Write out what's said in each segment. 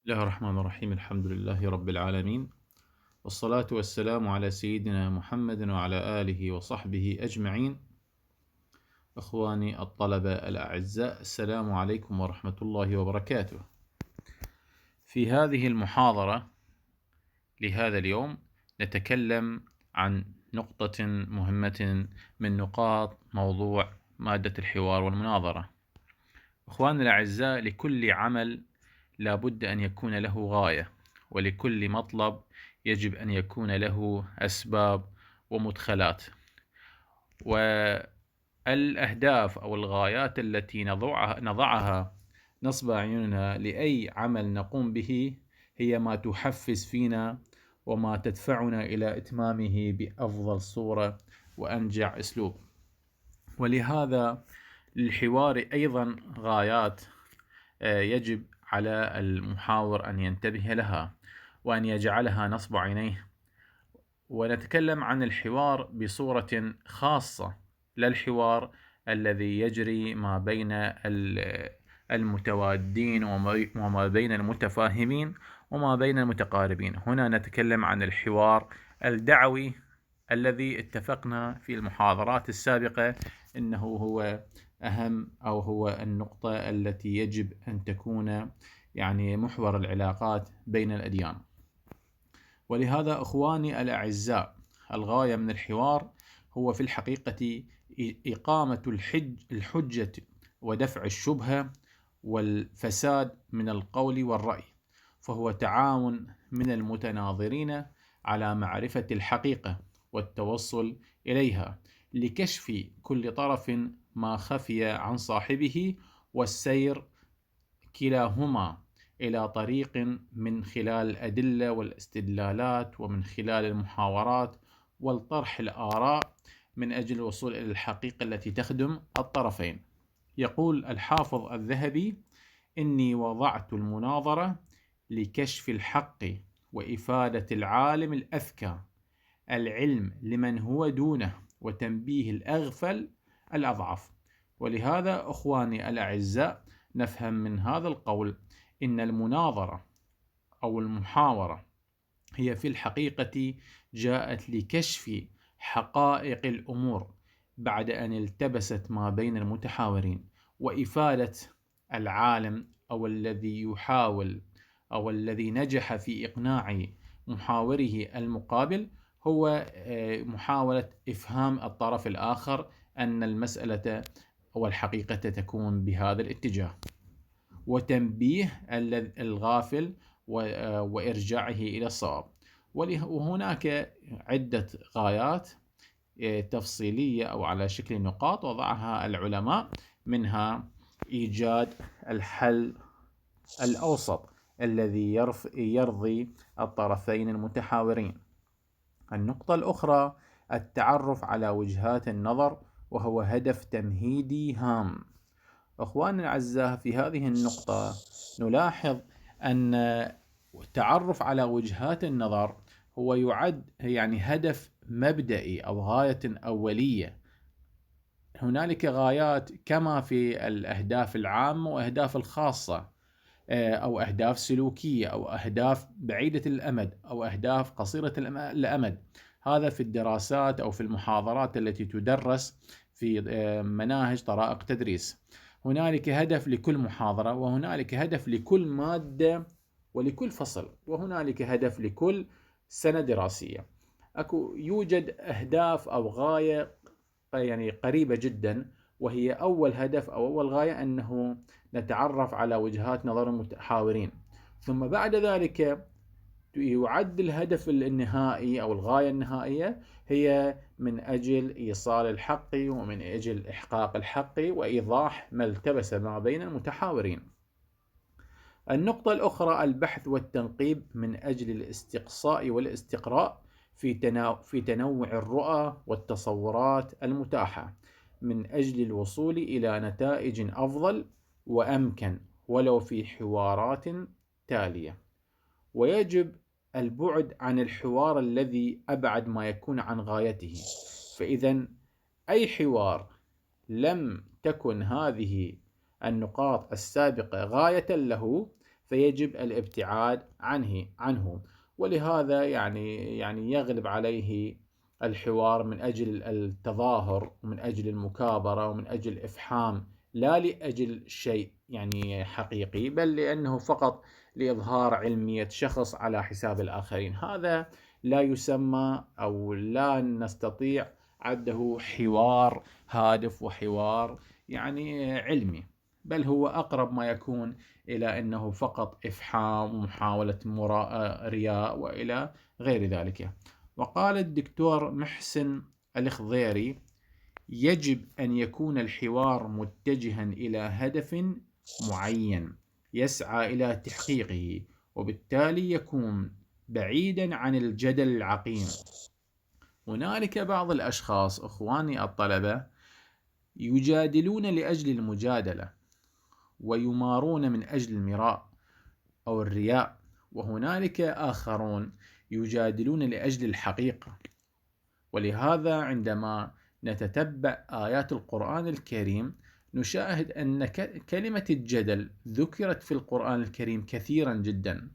بسم الله الرحمن الرحيم. الحمد لله رب العالمين، والصلاة والسلام على سيدنا محمد وعلى آله وصحبه أجمعين. أخواني الطلبة الأعزاء، السلام عليكم ورحمة الله وبركاته. في هذه المحاضرة لهذا اليوم نتكلم عن نقطة مهمة من نقاط موضوع مادة الحوار والمناظرة. أخواني الأعزاء، لكل عمل لا بد أن يكون له غاية، ولكل مطلب يجب أن يكون له أسباب ومدخلات، والأهداف أو الغايات التي نضعها نصب أعيننا لأي عمل نقوم به هي ما تحفز فينا وما تدفعنا إلى إتمامه بأفضل صورة وأنجع أسلوب. ولهذا للحوار أيضا غايات يجب على المحاور أن ينتبه لها وأن يجعلها نصب عينيه. ونتكلم عن الحوار بصورة خاصة، لا الحوار الذي يجري ما بين المتوادين وما بين المتفاهمين وما بين المتقاربين. هنا نتكلم عن الحوار الدعوي الذي اتفقنا في المحاضرات السابقة إنه هو أهم أو هو النقطة التي يجب أن تكون محور العلاقات بين الأديان. ولهذا أخواني الأعزاء، الغاية من الحوار هو في الحقيقة إقامة الحجة ودفع الشبهة والفساد من القول والرأي، فهو تعاون من المتناظرين على معرفة الحقيقة والتوصل إليها لكشف كل طرف ما خفي عن صاحبه، والسير كلاهما إلى طريق من خلال الأدلة والاستدلالات ومن خلال المحاورات والطرح الآراء من أجل الوصول إلى الحقيقة التي تخدم الطرفين. يقول الحافظ الذهبي: إني وضعت المناظرة لكشف الحق وإفادة العالم الأذكى العلم لمن هو دونه وتنبيه الأغفل الأضعف. ولهذا أخواني الأعزاء، نفهم من هذا القول إن المناظرة أو المحاورة هي في الحقيقة جاءت لكشف حقائق الأمور بعد أن التبست ما بين المتحاورين، وإفادة العالم أو الذي يحاول أو الذي نجح في إقناع محاوره المقابل هو محاولة إفهام الطرف الآخر أن المسألة والحقيقة تكون بهذا الاتجاه، وتنبيه الغافل وإرجاعه إلى الصواب. وهناك عدة غايات تفصيلية أو على شكل نقاط وضعها العلماء، منها إيجاد الحل الأوسط الذي يرضي الطرفين المتحاورين. النقطة الأخرى التعرف على وجهات النظر، وهو هدف تمهيدي هام. أخواننا الأعزاء، في هذه النقطة نلاحظ أن التعرف على وجهات النظر هو يعد هدف مبدئي أو غاية أولية. هنالك غايات كما في الأهداف العامة وأهداف الخاصة، أو أهداف سلوكية أو أهداف بعيدة الأمد أو أهداف قصيرة الأمد. هذا في الدراسات أو في المحاضرات التي تدرس في مناهج طرائق تدريس. هنالك هدف لكل محاضرة، وهنالك هدف لكل مادة ولكل فصل، وهنالك هدف لكل سنة دراسية. يوجد أهداف أو غاية قريبة جدا، وهي أول هدف أو أول غاية أنه نتعرف على وجهات نظر المتحاورين. ثم بعد ذلك يعد الهدف النهائي أو الغاية النهائية هي من أجل إيصال الحق ومن أجل إحقاق الحق وإيضاح ما التبس ما بين المتحاورين. النقطة الأخرى البحث والتنقيب من أجل الاستقصاء والاستقراء في تنوع الرؤى والتصورات المتاحة من أجل الوصول إلى نتائج أفضل وأمكن ولو في حوارات تالية. ويجب البعد عن الحوار الذي أبعد ما يكون عن غايته. فإذا أي حوار لم تكن هذه النقاط السابقة غاية له، فيجب الابتعاد عنه. ولهذا يعني يغلب عليه الحوار من أجل التظاهر ومن أجل المكابرة ومن أجل الإفحام، لا لأجل شيء يعني حقيقي، بل لأنه فقط لإظهار علمية شخص على حساب الآخرين. هذا لا يسمى أو لا نستطيع عده حوار هادف وحوار يعني علمي، بل هو أقرب ما يكون إلى أنه فقط إفحام ومحاولة رياء وإلى غير ذلك. وقال الدكتور محسن الخضيري: يجب أن يكون الحوار متجها إلى هدف معين يسعى إلى تحقيقه، وبالتالي يكون بعيدا عن الجدل العقيم. هنالك بعض الأشخاص إخواني الطلبة يجادلون لأجل المجادلة، ويمارون من أجل المراء أو الرياء، وهنالك آخرون يجادلون لأجل الحقيقة. ولهذا عندما نتتبع آيات القرآن الكريم نشاهد أن كلمة الجدل ذكرت في القرآن الكريم كثيرا جدا،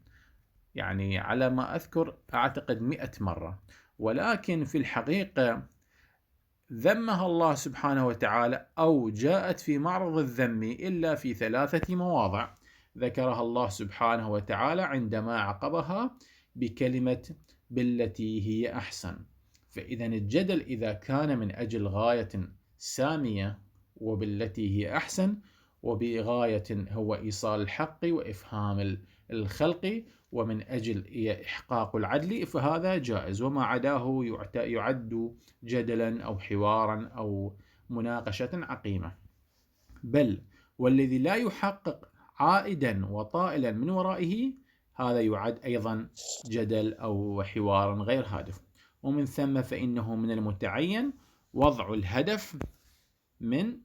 يعني على ما أذكر أعتقد 100 مرة، ولكن في الحقيقة ذمها الله سبحانه وتعالى أو جاءت في معرض الذم إلا في 3 مواضع ذكرها الله سبحانه وتعالى عندما عقبها بكلمة بالتي هي أحسن. فإذا الجدل إذا كان من أجل غاية سامية وبالتي هي أحسن، وبغاية هو إيصال الحق وإفهام الخلق ومن أجل إحقاق العدل، فهذا جائز، وما عداه يعد جدلا أو حوارا أو مناقشة عقيمة. بل والذي لا يحقق عائدا وطائلا من ورائه هذا يعد أيضا جدل أو حوارا غير هادف. ومن ثم فإنه من المتعين وضع الهدف من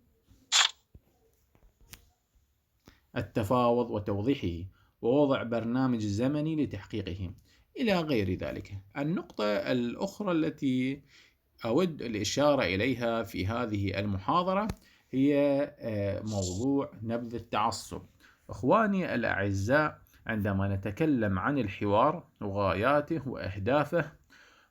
التفاوض وتوضيحه، ووضع برنامج زمني لتحقيقه إلى غير ذلك. النقطة الأخرى التي أود الإشارة إليها في هذه المحاضرة هي موضوع نبذ التعصب. إخواني الأعزاء، عندما نتكلم عن الحوار وغاياته وأهدافه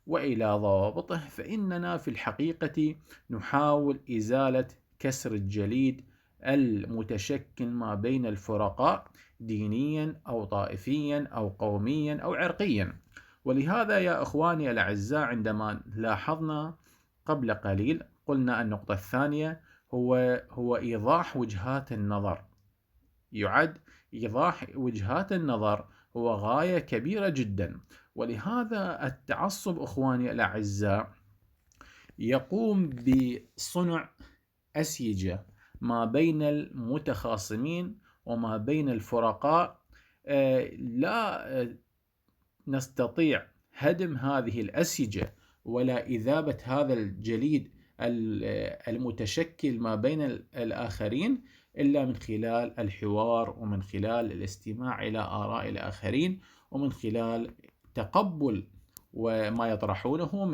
وإلى ضوابطه، فإننا في الحقيقة نحاول إزالة كسر الجليد المتشكل ما بين الفرقاء دينيا أو طائفيا أو قوميا أو عرقيا. ولهذا يا إخواني الأعزاء، عندما لاحظنا قبل قليل قلنا النقطة الثانية هو إيضاح وجهات النظر. يعد إيضاح وجهات النظر هو غاية كبيرة جدا. ولهذا التعصب إخواني الأعزاء يقوم بصنع أسيجة ما بين المتخاصمين وما بين الفرقاء، لا نستطيع هدم هذه الأسيجة ولا إذابة هذا الجليد المتشكل ما بين الآخرين إلا من خلال الحوار، ومن خلال الاستماع إلى آراء الآخرين، ومن خلال تقبل وما يطرحونه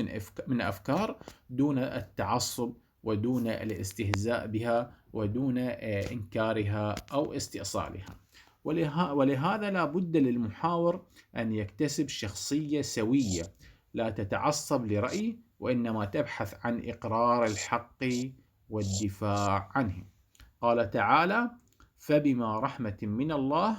من أفكار دون التعصب ودون الاستهزاء بها ودون إنكارها أو استئصالها. ولهذا لا بد للمحاور أن يكتسب شخصية سوية لا تتعصب لرأي، وإنما تبحث عن إقرار الحق والدفاع عنه. قال تعالى: فبما رحمة من الله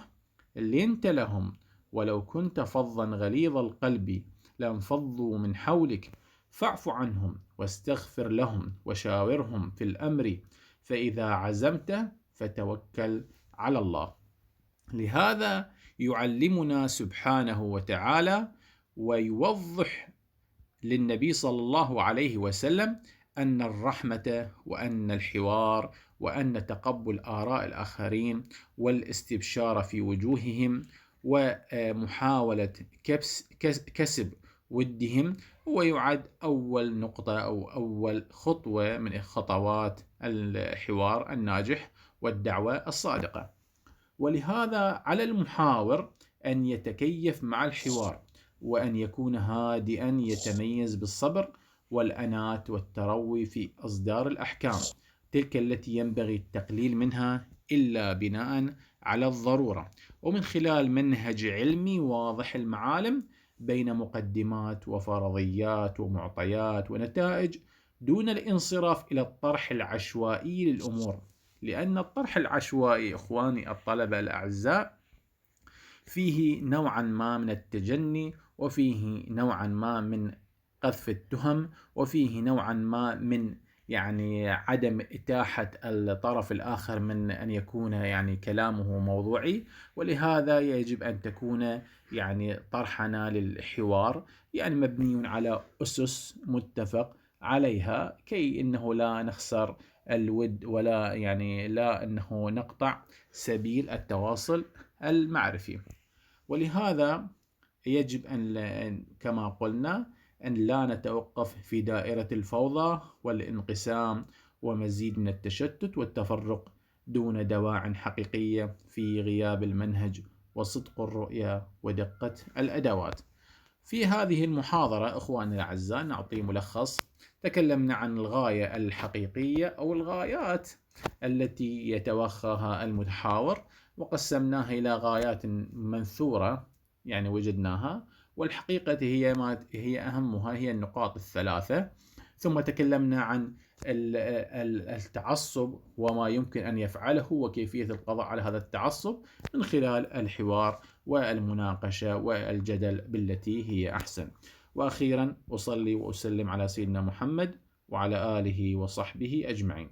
لنت لهم ولو كنت فظا غليظ القلب لانفضوا من حولك فاعف عنهم واستغفر لهم وشاورهم في الأمر فإذا عزمت فتوكل على الله. لهذا يعلمنا سبحانه وتعالى ويوضح للنبي صلى الله عليه وسلم أن الرحمة وأن الحوار وأن تقبل آراء الآخرين والاستبشار في وجوههم ومحاولة كسب ودهم هو يعد أول نقطة أو أول خطوة من خطوات الحوار الناجح والدعوة الصادقة. ولهذا على المحاور أن يتكيف مع الحوار، وأن يكون هادئا يتميز بالصبر والأنات والتروي في إصدار الأحكام تلك التي ينبغي التقليل منها إلا بناء على الضرورة، ومن خلال منهج علمي واضح المعالم بين مقدمات وفرضيات ومعطيات ونتائج، دون الانصراف إلى الطرح العشوائي للأمور. لأن الطرح العشوائي إخواني الطلبة الأعزاء فيه نوعا ما من التجني، وفيه نوعا ما من قذف التهم، وفيه نوعا ما من عدم إتاحة الطرف الآخر من أن يكون كلامه موضوعي. ولهذا يجب أن تكون طرحنا للحوار مبني على أسس متفق عليها، كي إنه لا نخسر الود، ولا لا أنه نقطع سبيل التواصل المعرفي. ولهذا يجب أن كما قلنا أن لا نتوقف في دائرة الفوضى والانقسام ومزيد من التشتت والتفرق دون دواع حقيقية، في غياب المنهج وصدق الرؤية ودقة الأدوات. في هذه المحاضرة إخواني الأعزاء نعطي ملخص. تكلمنا عن الغاية الحقيقية أو الغايات التي يتوخاها المتحاور، وقسمناها إلى غايات منثورة وجدناها، والحقيقة هي أهمها هي النقاط الثلاثة. ثم تكلمنا عن التعصب وما يمكن أن يفعله وكيفية القضاء على هذا التعصب من خلال الحوار والمناقشة والجدل بالتي هي أحسن. وأخيرا أصلي وأسلم على سيدنا محمد وعلى آله وصحبه أجمعين.